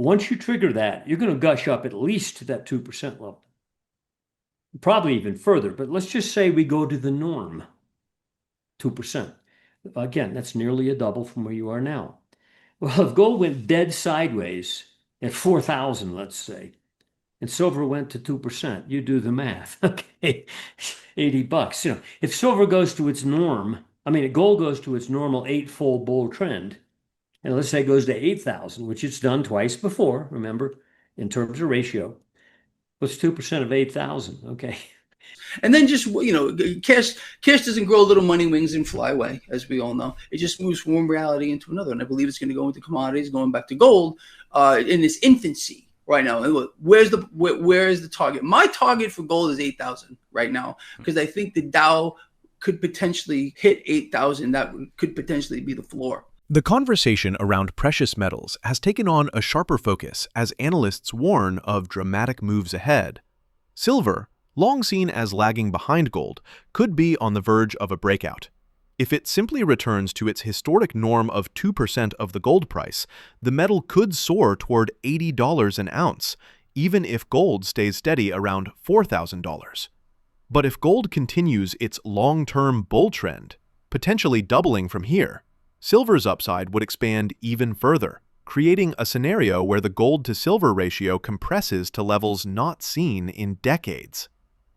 Once you trigger that, you're going to gush up at least to that 2% level, probably even further. But let's just say we go to the norm, 2%. Again, that's nearly a double from where you are now. Well, if gold went dead sideways at 4,000, let's say, and silver went to 2%, you do the math. Okay, $80. If silver goes to its norm, gold goes to its normal eightfold bull trend, and let's say it goes to 8,000, which it's done twice before, remember, in terms of ratio. What's 2% of 8,000? Okay. And then just, cash doesn't grow little money wings and fly away, as we all know. It just moves from one reality into another. And I believe it's going to go into commodities, going back to gold, in its infancy right now. And look, where is the target? My target for gold is 8,000 right now, because I think the Dow could potentially hit 8,000. That could potentially be the floor. The conversation around precious metals has taken on a sharper focus as analysts warn of dramatic moves ahead. Silver, long seen as lagging behind gold, could be on the verge of a breakout. If it simply returns to its historic norm of 2% of the gold price, the metal could soar toward $80 an ounce, even if gold stays steady around $4,000. But if gold continues its long-term bull trend, potentially doubling from here, silver's upside would expand even further, creating a scenario where the gold-to-silver ratio compresses to levels not seen in decades.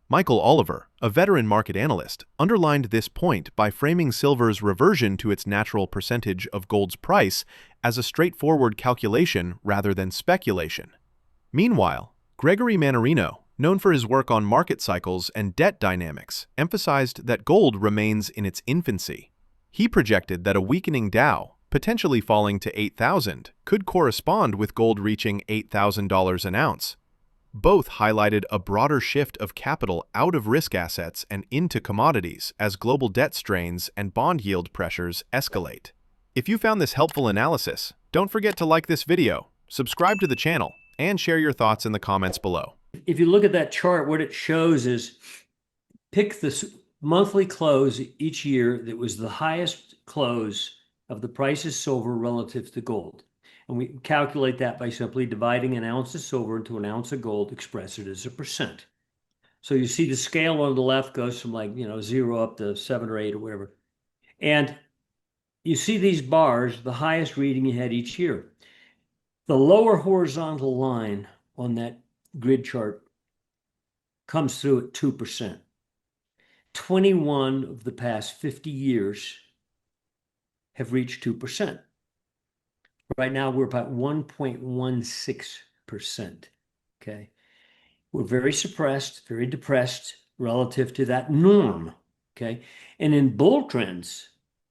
MichaelOliver, a veteran market analyst, underlined this point by framing silver's reversion to its natural percentage of gold's price as a straightforward calculation rather than speculation. Meanwhile, Gregory Mannarino, known for his work on market cycles and debt dynamics, emphasized that gold remains in its infancy. He projected that a weakening Dow, potentially falling to 8,000, could correspond with gold reaching $8,000 an ounce. Both highlighted a broader shift of capital out of risk assets and into commodities as global debt strains and bond yield pressures escalate. If you found this helpful analysis, don't forget to like this video, subscribe to the channel, and share your thoughts in the comments below. If you look at that chart, what it shows is pick the monthly close each year that was the highest close of the price of silver relative to gold. And we calculate that by simply dividing an ounce of silver into an ounce of gold, express it as a percent. So you see the scale on the left goes from 0 up to 7 or 8 or whatever. And you see these bars, the highest reading you had each year. The lower horizontal line on that grid chart comes through at 2%. 21 of the past 50 years have reached 2%. Right now, we're about 1.16%. Okay. We're very suppressed, very depressed relative to that norm. Okay. And in bull trends,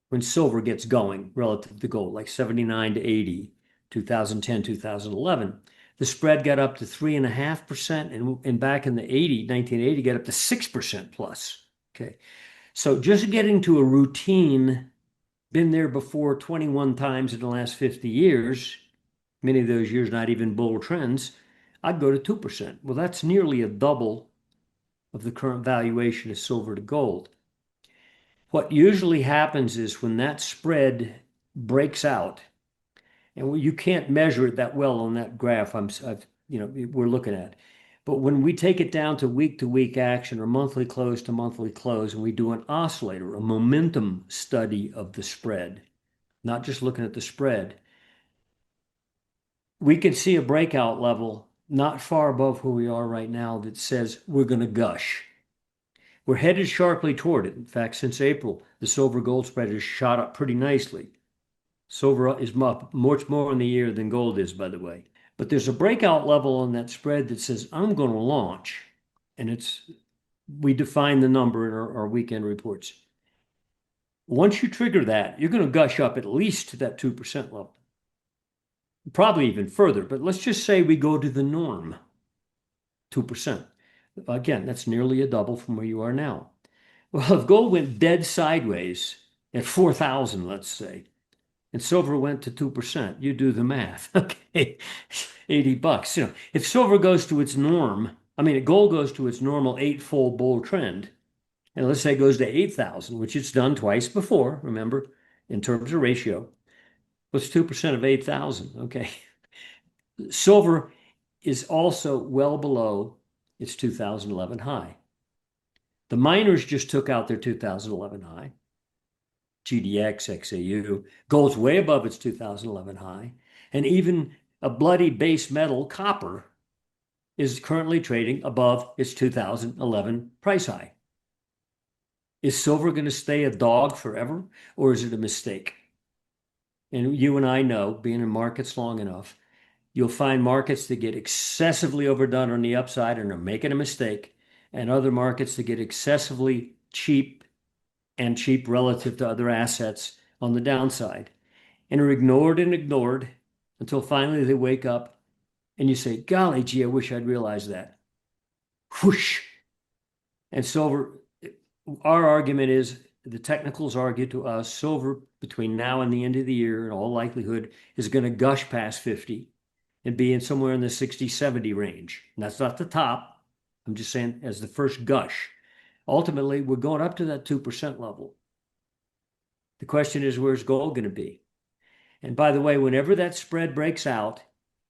when silver gets going relative to gold, like 79 to 80, 2010, 2011, the spread got up to 3.5%. And back in the 1980, got up to 6% plus. Okay. So just getting to a routine, been there before 21 times in the last 50 years, many of those years not even bull trends, I'd go to 2%. Well, that's nearly a double of the current valuation of silver to gold. What usually happens is when that spread breaks out, and you can't measure it that well on that graph we're looking at. But when we take it down to week action or monthly close to monthly close, and we do an oscillator, a momentum study of the spread, not just looking at the spread, we can see a breakout level not far above where we are right now that says we're going to gush. We're headed sharply toward it. In fact, since April, the silver gold spread has shot up pretty nicely. Silver is up much more in the year than gold is, by the way. But there's a breakout level on that spread that says, I'm going to launch. And we define the number in our weekend reports. Once you trigger that, you're going to gush up at least to that 2% level. Probably even further, but let's just say we go to the norm, 2%. Again, that's nearly a double from where you are now. Well, if gold went dead sideways at 4,000, let's say, and silver went to 2%, you do the math. Okay, $80. If silver goes to its norm, gold goes to its normal eightfold bull trend, and let's say it goes to 8,000, which it's done twice before, remember, in terms of ratio. What's 2% of 8,000? Okay. Silver is also well below its 2011 high. The miners just took out their 2011 high. GDX, XAU, gold's way above its 2011 high. And even a bloody base metal, copper, is currently trading above its 2011 price high. Is silver going to stay a dog forever, or is it a mistake? And you and I know, being in markets long enough, you'll find markets that get excessively overdone on the upside and are making a mistake, and other markets that get excessively cheap and cheap relative to other assets on the downside and are ignored and ignored until finally they wake up and you say, golly gee, I wish I'd realized that. Whoosh. And silver, our argument is, the technicals argue to us, silver between now and the end of the year, in all likelihood, is going to gush past 50 and be in somewhere in the 60, 70 range. And that's not the top. I'm just saying as the first gush. Ultimately, we're going up to that 2% level. The question is, where's gold going to be? And by the way, whenever that spread breaks out,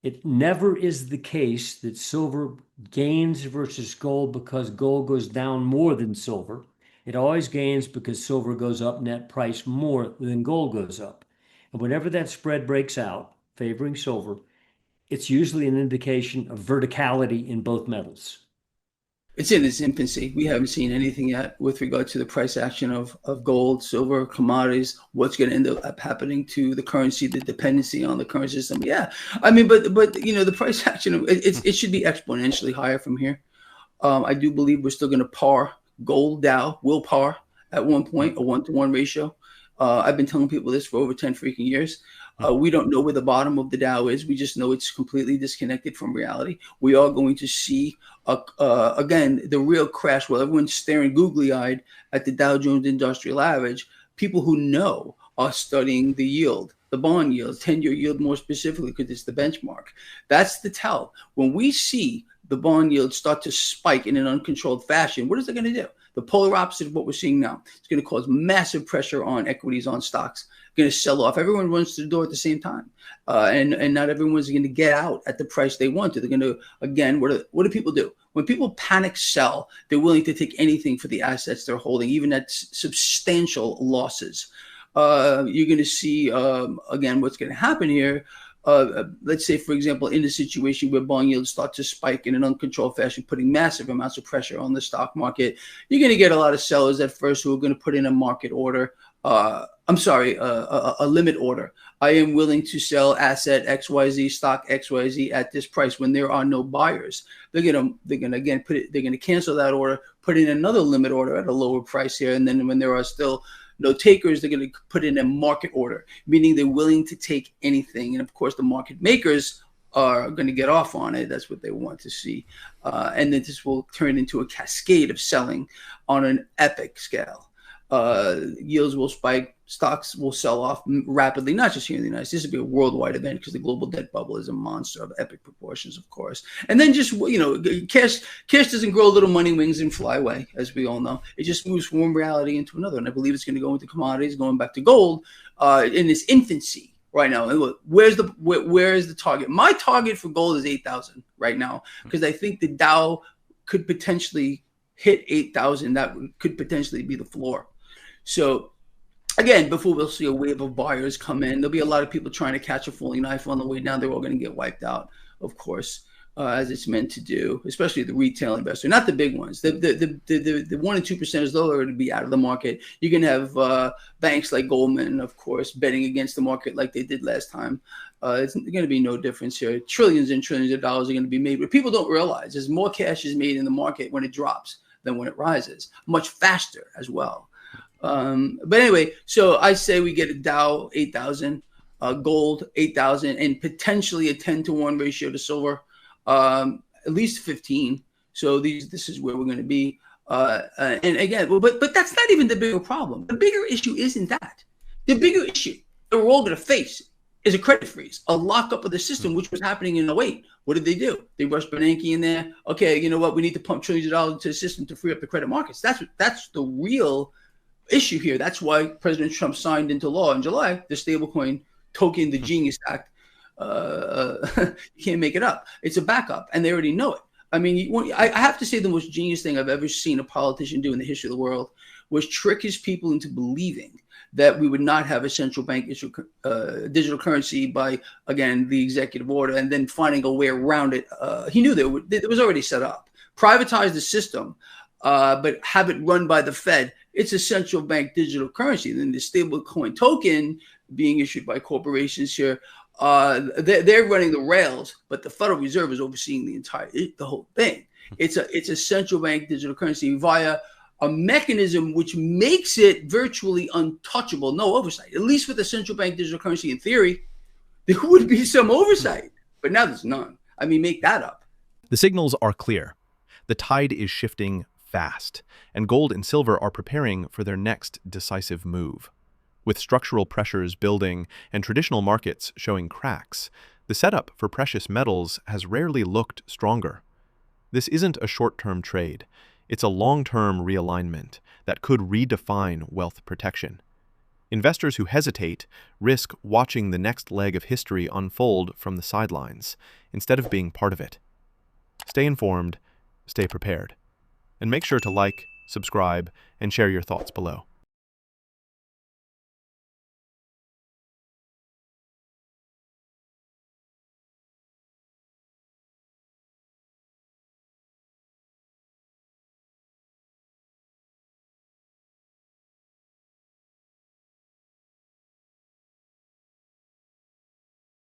it never is the case that silver gains versus gold because gold goes down more than silver. It always gains because silver goes up net price more than gold goes up. And whenever that spread breaks out, favoring silver, it's usually an indication of verticality in both metals. It's in its infancy. We haven't seen anything yet with regard to the price action of gold, silver, commodities, what's going to end up happening to the currency, the dependency on the current system. Yeah, I mean, but the price action, it should be exponentially higher from here. I do believe we're still going to par gold Dow, will par at one point, a 1-to-1 ratio. I've been telling people this for over 10 freaking years. We don't know where the bottom of the Dow is. We just know it's completely disconnected from reality. We are going to see, again, the real crash while everyone's staring googly-eyed at the Dow Jones Industrial Average. People who know are studying the yield, the bond yield, 10-year yield more specifically, because it's the benchmark. That's the tell. When we see the bond yield start to spike in an uncontrolled fashion, what is it going to do? The polar opposite of what we're seeing now. It's going to cause massive pressure on equities, on stocks. Going to sell off. Everyone runs to the door at the same time, and not everyone's going to get out at the price they want to. They're going to, again, what do people do? When people panic sell, they're willing to take anything for the assets they're holding, even at substantial losses. You're going to see, again, what's going to happen here. Let's say, for example, in a situation where bond yields start to spike in an uncontrolled fashion, putting massive amounts of pressure on the stock market, you're going to get a lot of sellers at first who are going to put in a market order. A limit order. I am willing to sell asset XYZ, stock XYZ at this price when there are no buyers. They're gonna again they're gonna cancel that order, put in another limit order at a lower price here, and then when there are still no takers, they're going to put in a market order, meaning they're willing to take anything. And of course, the market makers are going to get off on it. That's what they want to see. And then this will turn into a cascade of selling on an epic scale. Yields will spike, stocks will sell off rapidly, not just here in the United States. This will be a worldwide event because the global debt bubble is a monster of epic proportions, of course. And then just, cash doesn't grow little money wings and fly away, as we all know. It just moves from one reality into another. And I believe it's going to go into commodities, going back to gold in its infancy right now. And look, where is the target? My target for gold is 8,000 right now, because I think the Dow could potentially hit 8,000. That could potentially be the floor. So, again, before we'll see a wave of buyers come in, there'll be a lot of people trying to catch a falling knife on the way down. They're all going to get wiped out, of course, as it's meant to do, especially the retail investor, not the big ones. The 1% and 2%ers, they're going to be out of the market. You're going to have banks like Goldman, of course, betting against the market like they did last time. It's going to be no difference here. Trillions and trillions of dollars are going to be made. But people don't realize there's more cash is made in the market when it drops than when it rises, much faster as well. But anyway, so I say we get a Dow 8,000, gold 8,000, and potentially a 10-to-1 ratio to silver, at least 15. So this is where we're going to be. And again, but that's not even the bigger problem. The bigger issue isn't that. The bigger issue that we're all going to face is a credit freeze, a lockup of the system, which was happening in 2008. What did they do? They rushed Bernanke in there. Okay, you know what? We need to pump trillions of dollars into the system to free up the credit markets. That's the real issue here. That's why President Trump signed into law in July the stablecoin token, the Genius Act, You can't make it up. It's a backup, and they already know it. I mean, I have to say the most genius thing I've ever seen a politician do in the history of the world was trick his people into believing that we would not have a central bank issue digital currency by, again, the executive order, and then finding a way around it. He knew it was already set up. Privatize the system, but have it run by the Fed. It's a central bank digital currency. Then the stablecoin token being issued by corporations here, they're running the rails, but the Federal Reserve is overseeing the whole thing. It's a central bank digital currency via a mechanism which makes it virtually untouchable, no oversight. At least with the central bank digital currency, in theory, there would be some oversight, but now there's none. I mean, make that up. The signals are clear. The tide is shifting fast, and gold and silver are preparing for their next decisive move. With structural pressures building and traditional markets showing cracks, the setup for precious metals has rarely looked stronger. This isn't a short-term trade. It's a long-term realignment that could redefine wealth protection. Investors who hesitate risk watching the next leg of history unfold from the sidelines, instead of being part of it. Stay informed, stay prepared, and make sure to like, subscribe, and share your thoughts below.